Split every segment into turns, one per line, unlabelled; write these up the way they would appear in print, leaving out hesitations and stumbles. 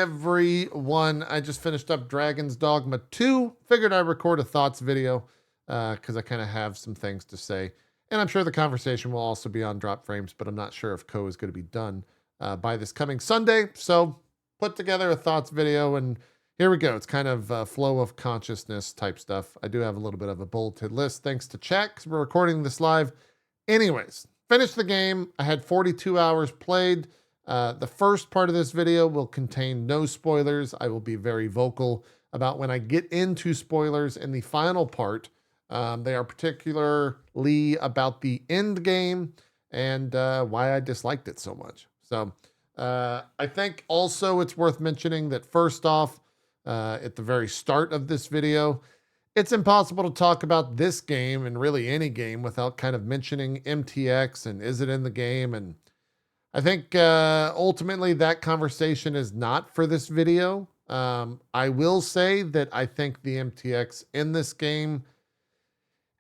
everyone? I just finished up Dragon's Dogma 2. Figured I'd record a thoughts video because I kind of have some things to say. And I'm sure the conversation will also be on Drop Frames, but I'm not sure if Co is going to be done by this coming Sunday. So put together a thoughts video, and here we go. It's kind of flow of consciousness type stuff. I do have a little bit of a bulleted list thanks to chat because we're recording this live. Anyways, finished the game. I had 42 hours played. The first part of this video will contain no spoilers. I will be very vocal about when I get into spoilers in the final part. They are particularly about the end game and why I disliked it so much. So I think also it's worth mentioning that first off, at the very start of this video, it's impossible to talk about this game and really any game without kind of mentioning MTX and is it in the game. And I think ultimately that conversation is not for this video. I will say that I think the MTX in this game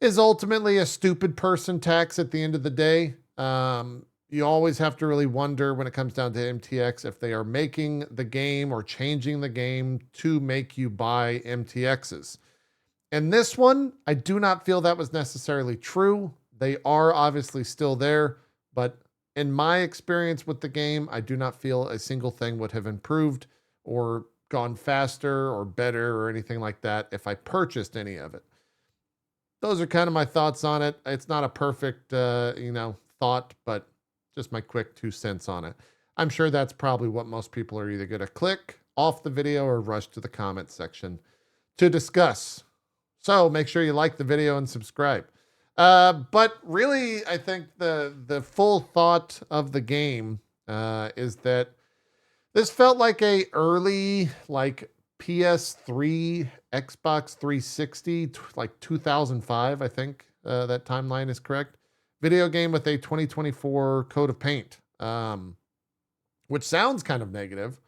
is ultimately a stupid person tax at the end of the day. You always have to really wonder when it comes down to MTX if they are making the game or changing the game to make you buy MTXs. In this one, I do not feel that was necessarily true. They are obviously still there, but in my experience with the game, I do not feel a single thing would have improved or gone faster or better or anything like that if I purchased any of it. Those are kind of my thoughts on it. It's not a perfect, thought, but just my quick 2 cents on it. I'm sure that's probably what most people are either going to click off the video or rush to the comments section to discuss. So make sure you like the video and subscribe. But really, I think the full thought of the game is that this felt like a early PS3, Xbox 360, like 2005, I think that timeline is correct. Video game with a 2024 coat of paint, which sounds kind of negative,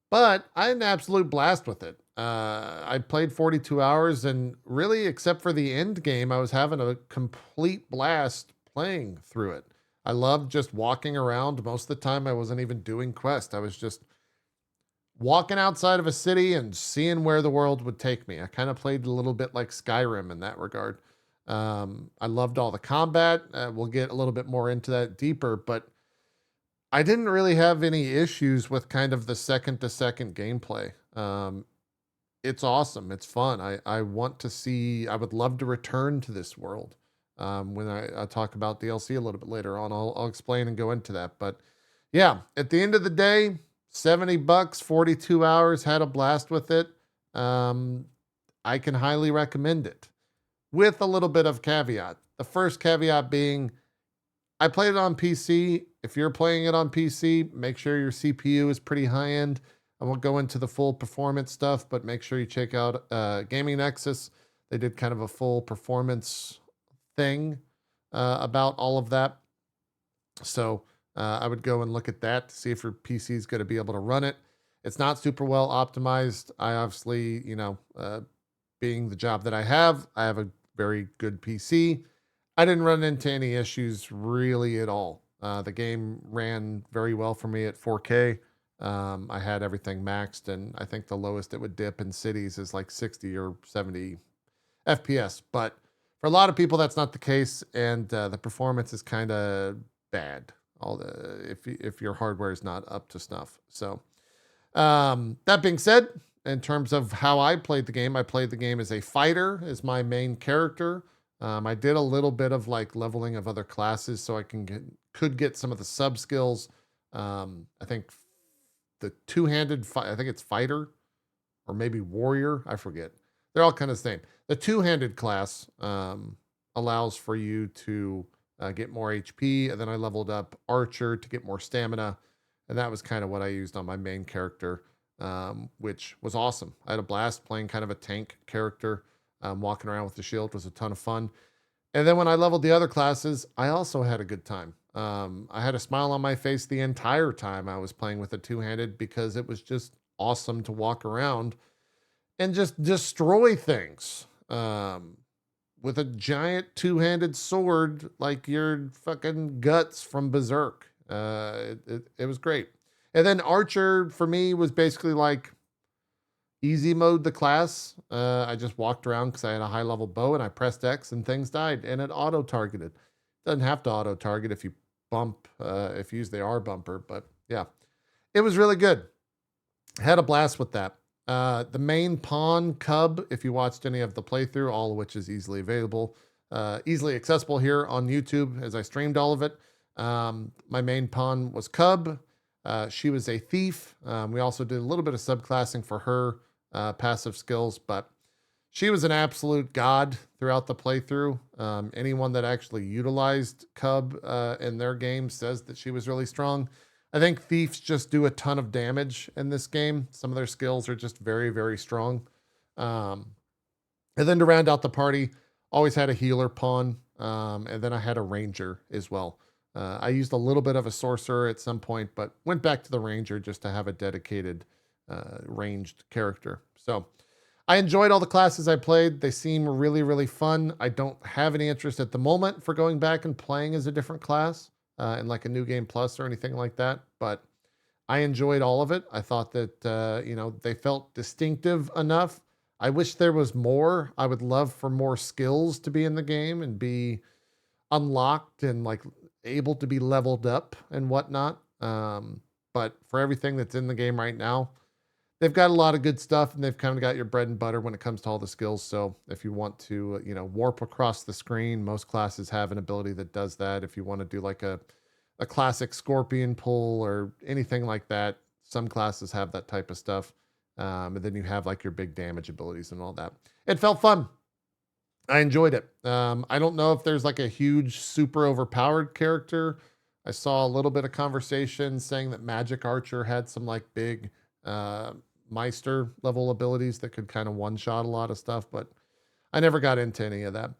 but I had an absolute blast with it. I played 42 hours and really, except for the end game, I was having a complete blast playing through it. I loved just walking around. Most of the time I wasn't even doing quests. I was just walking outside of a city and seeing where the world would take me. I kind of played a little bit like Skyrim in that regard. I loved all the combat. We'll get a little bit more into that deeper, but I didn't really have any issues with kind of the second to second gameplay. It's awesome. It's fun. I want to see, I would love to return to this world. When I talk about DLC a little bit later on, I'll explain and go into that. But yeah, at the end of the day, $70, 42 hours, had a blast with it. I can highly recommend it with a little bit of caveat. The first caveat being, I played it on PC. If you're playing it on PC, make sure your CPU is pretty high end. I won't go into the full performance stuff, but make sure you check out Gaming Nexus. They did kind of a full performance thing about all of that. So I would go and look at that to see if your PC is going to be able to run it. It's not super well optimized. I obviously, being the job that I have a very good PC. I didn't run into any issues really at all. The game ran very well for me at 4K. I had everything maxed, and I think the lowest it would dip in cities is like 60 or 70 FPS. But for a lot of people, that's not the case, and the performance is kind of bad. If your hardware is not up to snuff. So that being said, in terms of how I played the game as a fighter, as my main character. I did a little bit of like leveling of other classes so I could get some of the sub skills. I think the two-handed I think it's fighter or maybe warrior. I forget. They're all kind of the same. The two-handed class allows for you to get more HP, and then I leveled up archer to get more stamina, and that was kind of what I used on my main character, which was awesome. I had a blast playing kind of a tank character. Walking around with the shield was a ton of fun. And then when I leveled the other classes, I also had a good time. I had a smile on my face the entire time I was playing with a two-handed because it was just awesome to walk around and just destroy things with a giant two-handed sword like your fucking guts from Berserk. It was great. And then Archer for me was basically like easy mode the class. I just walked around because I had a high level bow and I pressed X and things died and it auto targeted. Doesn't have to auto target if you if you use the R bumper, but yeah, it was really good. Had a blast with that. The main pawn cub, if you watched any of the playthrough, all of which is easily available, easily accessible here on YouTube as I streamed all of it. My main pawn was Cub. She was a thief. We also did a little bit of subclassing for her passive skills, but she was an absolute god throughout the playthrough. Anyone that actually utilized Cub in their game says that she was really strong. I think thieves just do a ton of damage in this game. Some of their skills are just very, very strong. And then to round out the party, always had a healer pawn, and then I had a ranger as well. I used a little bit of a sorcerer at some point, but went back to the ranger just to have a dedicated ranged character. So I enjoyed all the classes I played. They seem really, really fun. I don't have any interest at the moment for going back and playing as a different class in like a new game plus or anything like that. But I enjoyed all of it. I thought that, you know, they felt distinctive enough. I wish there was more. I would love for more skills to be in the game and be unlocked and like able to be leveled up and whatnot. But for everything that's in the game right now, they've got a lot of good stuff and they've kind of got your bread and butter when it comes to all the skills. So if you want to, you know, warp across the screen, most classes have an ability that does that. If you want to do like a classic scorpion pull or anything like that, some classes have that type of stuff. And then you have like your big damage abilities and all that. It felt fun. I enjoyed it. I don't know if there's like a huge, super overpowered character. I saw a little bit of conversation saying that Magic Archer had some like big Meister level abilities that could kind of one-shot a lot of stuff, but I never got into any of that.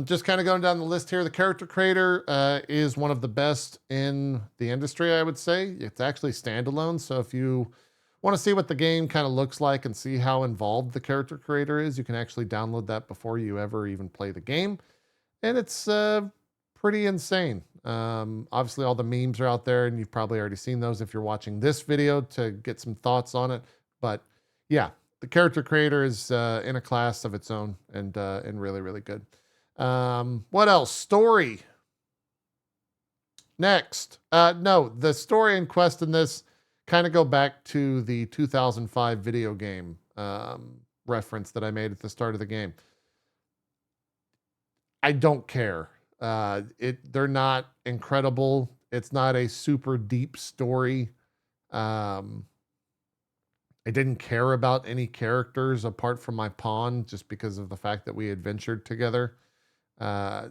Just kind of going down the list here. The character creator is one of the best in the industry, I would say. It's actually standalone, so if you want to see what the game kind of looks like and see how involved the character creator is, you can actually download that before you ever even play the game. And it's pretty insane. Obviously, all the memes are out there, and you've probably already seen those if you're watching this video to get some thoughts on it. But yeah, the character creator is in a class of its own and really, really good. What else? Story. Next. No, the story and quest in this kind of go back to the 2005 video game reference that I made at the start of the game. I don't care. They're not incredible. It's not a super deep story. I didn't care about any characters apart from my pawn just because of the fact that we adventured together.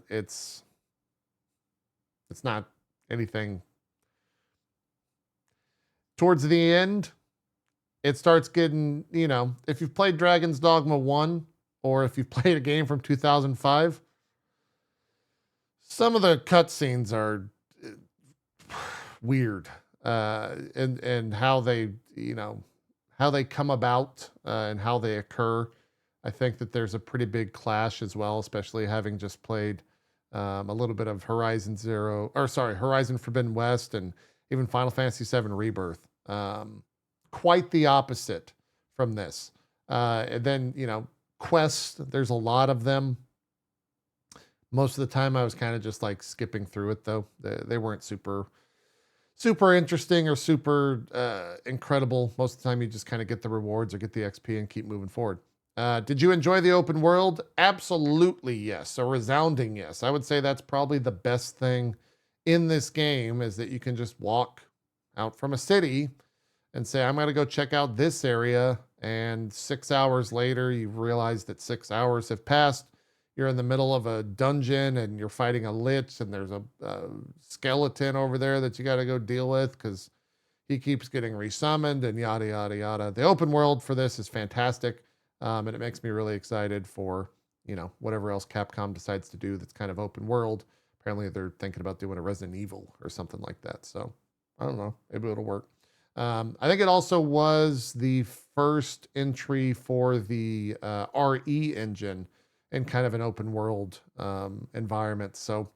It's not anything. Towards the end, it starts getting, you know, if you've played Dragon's Dogma 1 or if you've played a game from 2005, some of the cutscenes are weird. And how they, you know, how they come about and how they occur. I think that there's a pretty big clash as well, especially having just played a little bit of Horizon Forbidden West and even Final Fantasy VII Rebirth. Quite the opposite from this. And then, you know, quests, there's a lot of them. Most of the time I was kind of just like skipping through it though. They weren't super interesting or super incredible. Most of the time you just kind of get the rewards or get the XP and keep moving forward. Did you enjoy the open world? Absolutely yes. A resounding yes. I would say that's probably the best thing in this game is that you can just walk out from a city and say, I'm going to go check out this area. And 6 hours later, you realize that 6 hours have passed. You're in the middle of a dungeon and you're fighting a lich and there's a skeleton over there that you got to go deal with because he keeps getting resummoned and yada, yada, yada. The open world for this is fantastic. And it makes me really excited for, you know, whatever else Capcom decides to do that's kind of open world. Apparently they're thinking about doing a Resident Evil or something like that. So I don't know, maybe it'll work. I think it also was the first entry for the RE engine in kind of an open world environment. So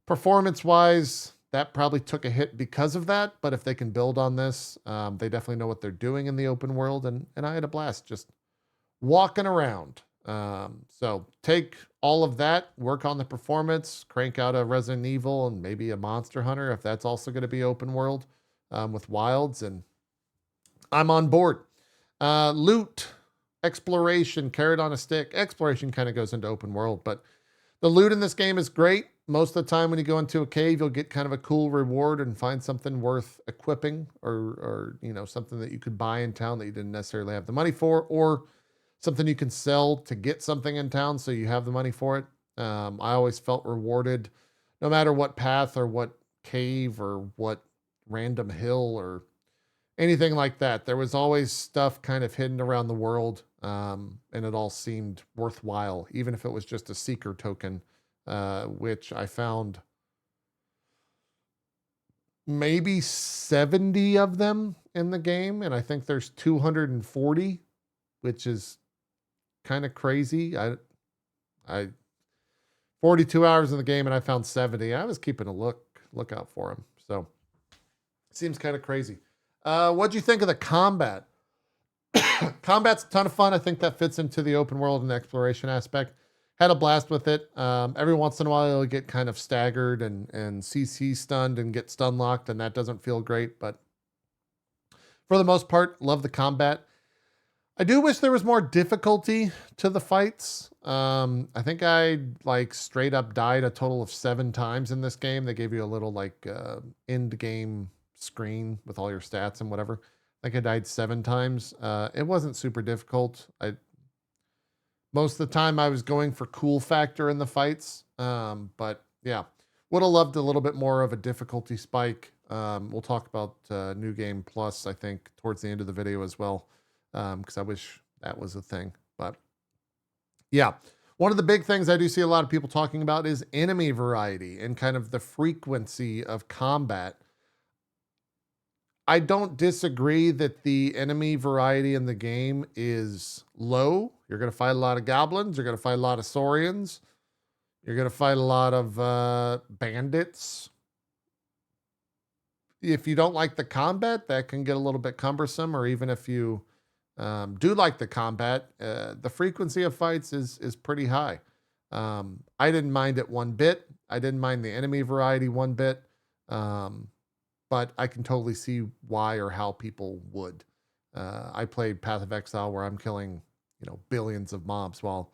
performance wise, that probably took a hit because of that. But if they can build on this, they definitely know what they're doing in the open world. And I had a blast just walking around. So take all of that, work on the performance, crank out a Resident Evil and maybe a Monster Hunter if that's also going to be open world with wilds, and I'm on board. Loot, exploration, carrot on a stick. Exploration kind of goes into open world, but the loot in this game is great. Most of the time when you go into a cave, you'll get kind of a cool reward and find something worth equipping, or something that you could buy in town that you didn't necessarily have the money for, or something you can sell to get something in town so you have the money for it. I always felt rewarded no matter what path or what cave or what random hill or anything like that. There was always stuff kind of hidden around the world, and it all seemed worthwhile, even if it was just a seeker token, which I found maybe 70 of them in the game, and I think there's 240, which is kind of crazy. I 42 hours in the game and I found 70. I was keeping a lookout for them. So it seems kind of crazy. What'd you think of the combat? Combat's a ton of fun. I think that fits into the open world and exploration aspect. Had a blast with it. Every once in a while you'll get kind of staggered and CC stunned and get stun locked, and that doesn't feel great, but for the most part, love the combat. I do wish there was more difficulty to the fights. I think I straight up died a total of 7 times in this game. They gave you a little end game screen with all your stats and whatever. I think I died 7 times. It wasn't super difficult. Most of the time I was going for cool factor in the fights. But yeah, would have loved a little bit more of a difficulty spike. We'll talk about New Game Plus, I think, towards the end of the video as well. Because I wish that was a thing. But yeah, one of the big things I do see a lot of people talking about is enemy variety and kind of the frequency of combat. I don't disagree that the enemy variety in the game is low. You're going to fight a lot of goblins. You're going to fight a lot of saurians. You're going to fight a lot of bandits. If you don't like the combat, that can get a little bit cumbersome, or even if you do like the combat, the frequency of fights is pretty high. I didn't mind it one bit. I didn't mind the enemy variety one bit. But I can totally see why or how people would. I played Path of Exile where I'm killing, billions of mobs, while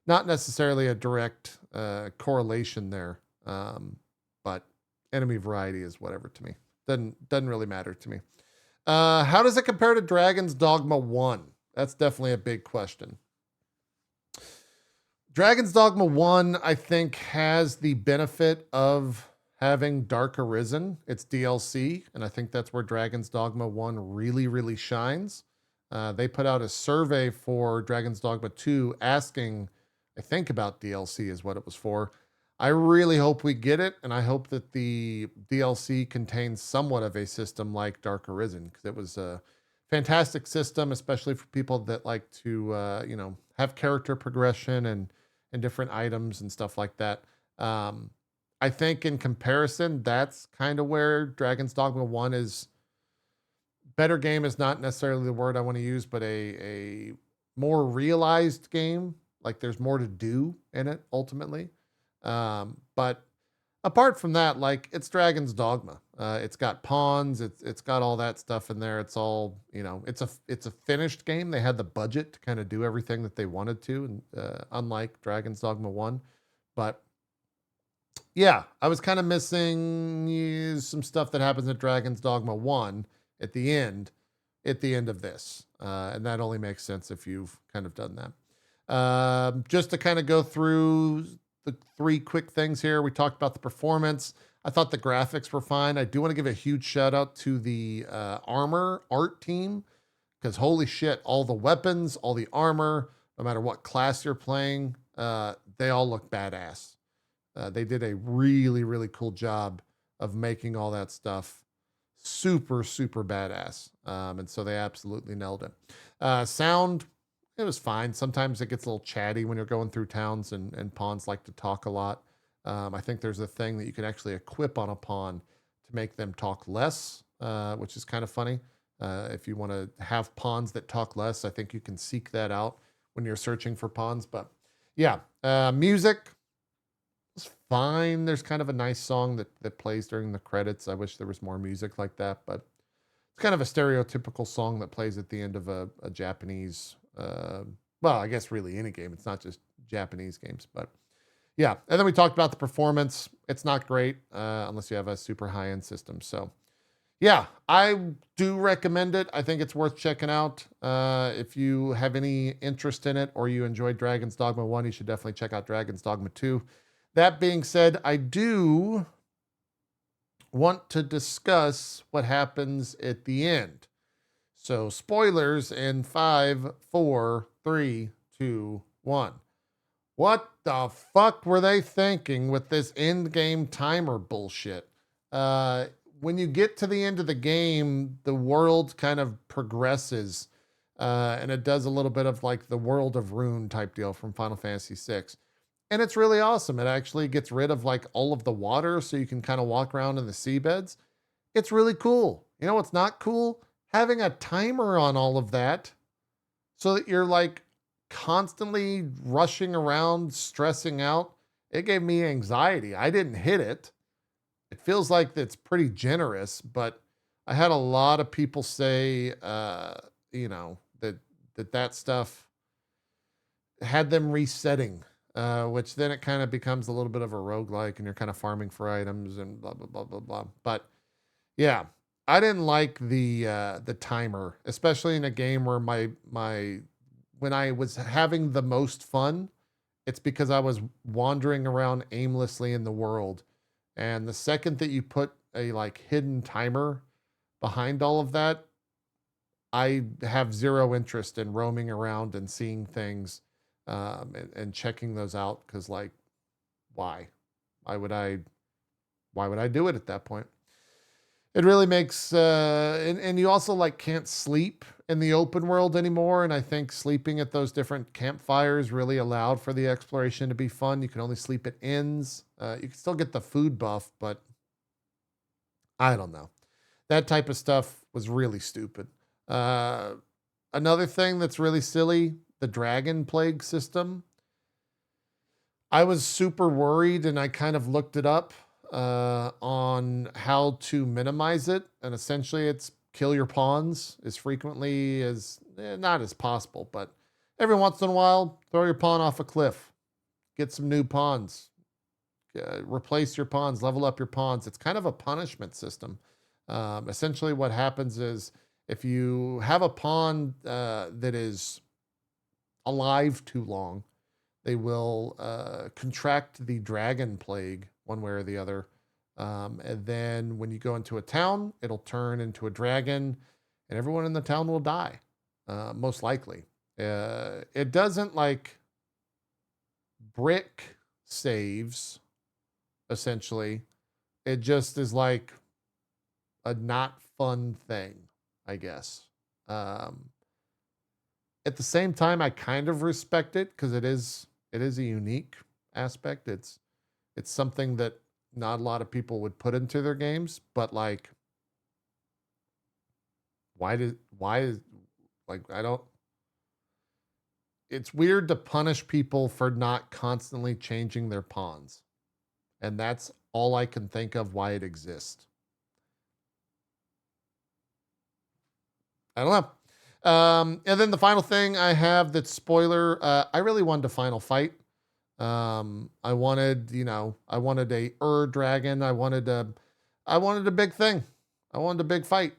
not necessarily a direct correlation there. But enemy variety is whatever to me. Doesn't really matter to me. How does it compare to Dragon's Dogma 1? That's definitely a big question. Dragon's Dogma 1, I think, has the benefit of having Dark Arisen. It's DLC, and I think that's where Dragon's Dogma 1 really, really shines. They put out a survey for Dragon's Dogma 2 asking, I think, about DLC is what it was for. I really hope we get it, and I hope that the DLC contains somewhat of a system like Dark Arisen, because it was a fantastic system, especially for people that like to, have character progression and different items and stuff like that. I think in comparison, that's kind of where Dragon's Dogma 1 is. Better game is not necessarily the word I want to use, but a more realized game. Like there's more to do in it ultimately. But apart from that, it's Dragon's Dogma. It's got pawns. It's got all that stuff in there. It's all, it's a finished game. They had the budget to kind of do everything that they wanted to, and unlike Dragon's Dogma 1. But yeah, I was kind of missing some stuff that happens at Dragon's Dogma 1 at the end of this. And that only makes sense if you've kind of done that. Just to kind of go through the 3 quick things here. We talked about the performance. I thought the graphics were fine. I do want to give a huge shout out to the armor art team, because holy shit, all the weapons, all the armor, no matter what class you're playing, they all look badass. They did a really, really cool job of making all that stuff super, super badass. And so they absolutely nailed it. Sound, it was fine. Sometimes it gets a little chatty when you're going through towns, and pawns like to talk a lot. I think there's a thing that you can actually equip on a pawn to make them talk less, which is kind of funny. If you want to have pawns that talk less, I think you can seek that out when you're searching for pawns. But yeah, music is fine. There's kind of a nice song that plays during the credits. I wish there was more music like that, but it's kind of a stereotypical song that plays at the end of a Japanese, well, I guess really any game. It's not just Japanese games, but yeah. And then we talked about the performance. It's not great unless you have a super high-end system. So yeah, I do recommend it. I think it's worth checking out. If you have any interest in it or you enjoyed Dragon's Dogma 1, you should definitely check out Dragon's Dogma 2. That being said, I do want to discuss what happens at the end. So spoilers in 5, 4, 3, 2, 1. What the fuck were they thinking with this end game timer bullshit? When you get to the end of the game, the world kind of progresses, and it does a little bit of like the World of Ruin type deal from Final Fantasy VI. And it's really awesome. It actually gets rid of like all of the water so you can kind of walk around in the seabeds. It's really cool. You know what's not cool? Having a timer on all of that so that you're like constantly rushing around, stressing out. It gave me anxiety. I didn't hit it. It feels like it's pretty generous, but I had a lot of people say, you know, that stuff had them resetting, which then it kind of becomes a little bit of a roguelike and you're kind of farming for items and blah, blah, blah, blah, blah. But yeah, I didn't like the timer, especially in a game where when I was having the most fun, it's because I was wandering around aimlessly in the world. And the second that you put a like hidden timer behind all of that, I have zero interest in roaming around and seeing things and checking those out because like, why? Why would I do it at that point? It really makes and you also like can't sleep in the open world anymore. And I think sleeping at those different campfires really allowed for the exploration to be fun. You can only sleep at inns. You can still get the food buff, but I don't know. That type of stuff was really stupid. Another thing that's really silly, the dragon plague system. I was super worried and I kind of looked it up on how to minimize it. And essentially it's kill your pawns as frequently as, not as possible, but every once in a while, throw your pawn off a cliff, get some new pawns, replace your pawns, level up your pawns. It's kind of a punishment system. Essentially what happens is if you have a pawn that is alive too long, they will contract the dragon plague one way or the other. And then when you go into a town, it'll turn into a dragon and everyone in the town will die, most likely. It doesn't like brick saves, essentially. It just is like a not fun thing, I guess. At the same time, I kind of respect it because it is a unique aspect. It's something that not a lot of people would put into their games, but like, why is like, I don't, it's weird to punish people for not constantly changing their pawns. And that's all I can think of why it exists. I don't know. And then the final thing I have that's spoiler, I really wanted a final fight. I wanted, I wanted a dragon. I wanted a big thing. I wanted a big fight,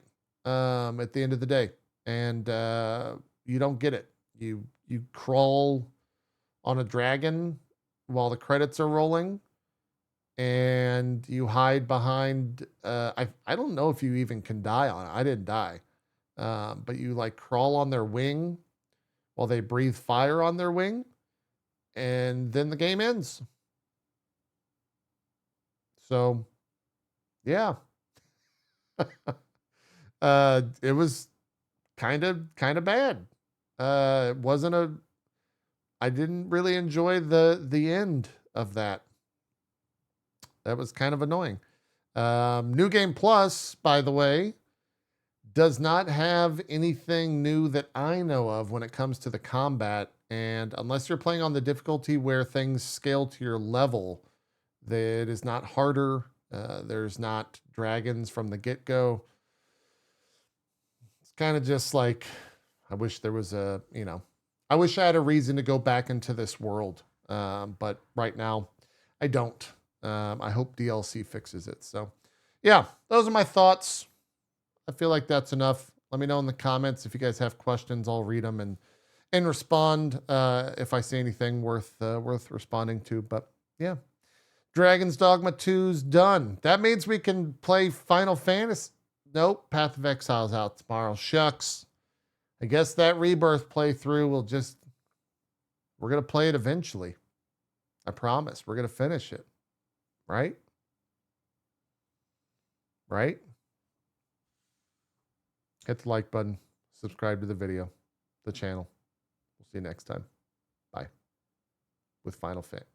at the end of the day. And, you don't get it. You crawl on a dragon while the credits are rolling and you hide behind, I don't know if you even can die on it. I didn't die. But you like crawl on their wing while they breathe fire on their wing and then the game ends. So, yeah. It was kind of bad. It wasn't I didn't really enjoy the end of that. That was kind of annoying. New Game Plus, by the way, does not have anything new that I know of when it comes to the combat. And unless you're playing on the difficulty where things scale to your level, that is not harder. There's not dragons from the get-go. It's kind of just like, I wish there was a, I wish I had a reason to go back into this world. But right now, I don't. I hope DLC fixes it. So, yeah, those are my thoughts. I feel like that's enough. Let me know in the comments if you guys have questions. I'll read them and respond if I see anything worth responding to. But yeah, Dragon's Dogma 2's done. That means we can play Final Fantasy. Nope, Path of Exile's out tomorrow. Shucks. I guess that Rebirth playthrough will just... We're going to play it eventually. I promise. We're going to finish it. Right? Right? Hit the like button. Subscribe to the video. The channel. We'll see you next time. Bye. With Final Fantasy.